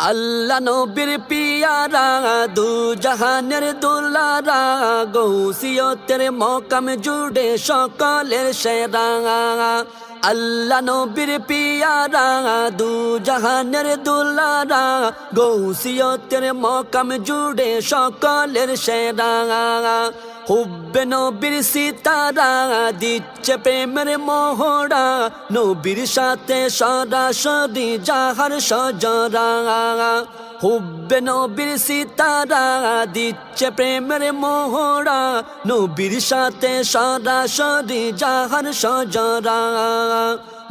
আল্লাহ নবীর পিয়ারা দু জাহানের দুলারা গৌসিয়তের মকাম জুড়ে সকলের সেরা আল্লাহ নবীর পিয়ারা দু জাহানের দুলারা গৌসিয়তের মকাম জুড়ে সকলের সেরা হুব্বে নবীর সিতারা দিচ্ছে প্রেমের মোহরা নবীর সাথে সরাসরি যাহার সজরা হুব্বে নবীর সিতারা দিচ্ছে প্রেমের মোহরা নবীর সাথে সরাসরি যাহার সজরা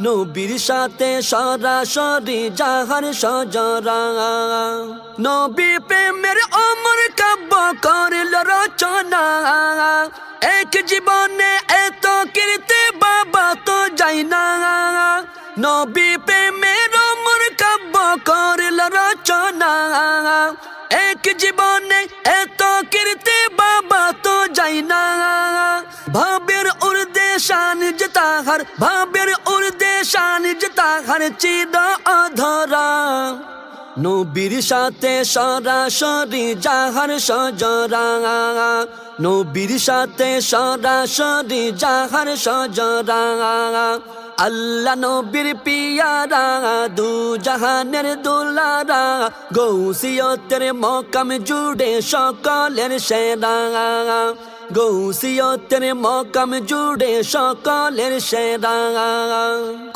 নবীর সাথে সরাসরি যাহার সজরা নবী প্রেমের অমর কাব্য করল রচনা এক জীবনে এত কীর্তি বাবা তো যাই না নবী প্রেমের অমর কাব্য করল রচনা এক জীবনে এত কীর্তি বাবা তো যাই না ভাবের উর্দে শান যে তাহার ভাবের উর্দে শান যে তাহার চির অধরা নবীর সাথে সরাসরি যাহার সজরা নবীর সাথে সরাসরি যাহার সজরা আল্লাহ নবীর পিয়ারা দু জাহানের দুলারা গৌসিয়তের মকাম জুড়ে সকলের সেরা গৌসিয়তের মকাম জুড়ে সকলের সেরা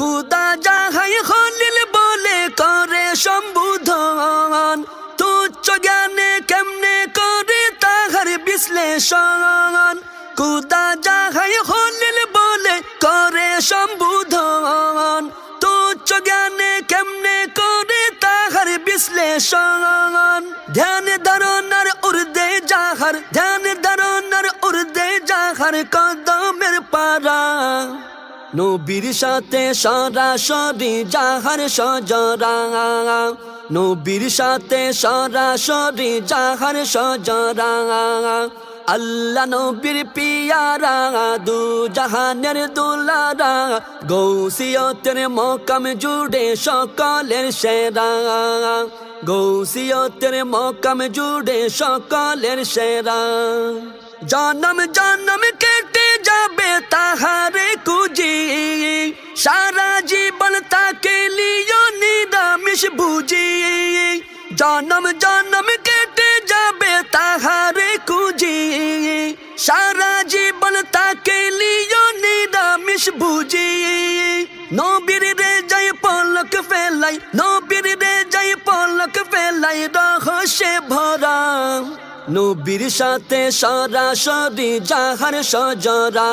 কুদা যাহাই খলিল বলে করে সম্বোধন তুচ্ছ জ্ঞানে কেমনে করে তাহার বিশ্লেষণ কুদা যাহাই খলিল বলে করে সম্বোধন তুচ্ছ জ্ঞানে কেমনে করে তাহার বিশ্লেষণ ধ্যান ধারণার উর্দে যাহার ধ্যান ধারণার উর্দে যাহার কদমের পারা নবীর সাথে সরাসরি যাহার সজরা নবীর সাথে সরাসরি যাহার সজরা আল্লাহ নবীর পিয়ারা দু জাহানের দুলারা গৌসিয়তের মকাম জুড়ে সকলের সেরা গৌসিয়তের মকাম জুড়ে সকলের সেরা জনম জনম কেটে যাবে তাহারে কুজি সারা জীবন তাকে লিও নিরামিষ বুঝি জনম জনম কেটে যাবে তাহারে কুজি সারা জীবন তাকে লিও নিরামিষ বুঝি নবীর রে যাই পলক ফেলাই নবীর রে যাই পলক ফেলাই রহস্যে ভরা নবীর সাথে সরাসরি যাহার সজরা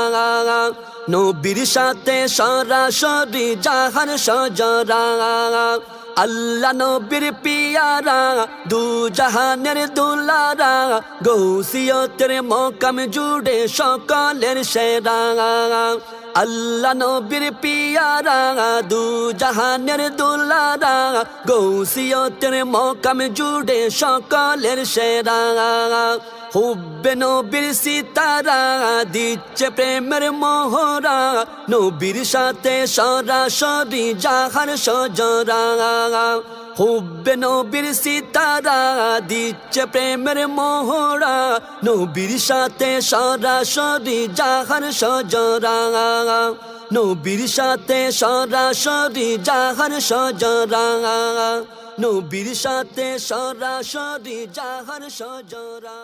নবীর সাথে সরাসরি যাহার সজরা আল্লাহ নবীর পিয়ারা দু জাহানের দুলারা গৌসিয়তের মকাম জুড়ে সকলের সেরা আল্লাহ নবীর পিয়ারা দু জাহানের দুলারা গৌসিয়তের মকাম জুড়ে সকলের সেরা হুব্বে নবীর সিতারা দিচ্ছে প্রেমের মোহরা নবীর সাথে সরাসরি যাহার সজরা হুব্বে নবীর সিতারা দিচ্ছে প্রেমের মোহরা নবীর সাথে সরাসরি যাহার সজরা নবীর সাথে সরাসরি যাহার সজরা নবীর সাথে সরাসরি যাহার সজরা।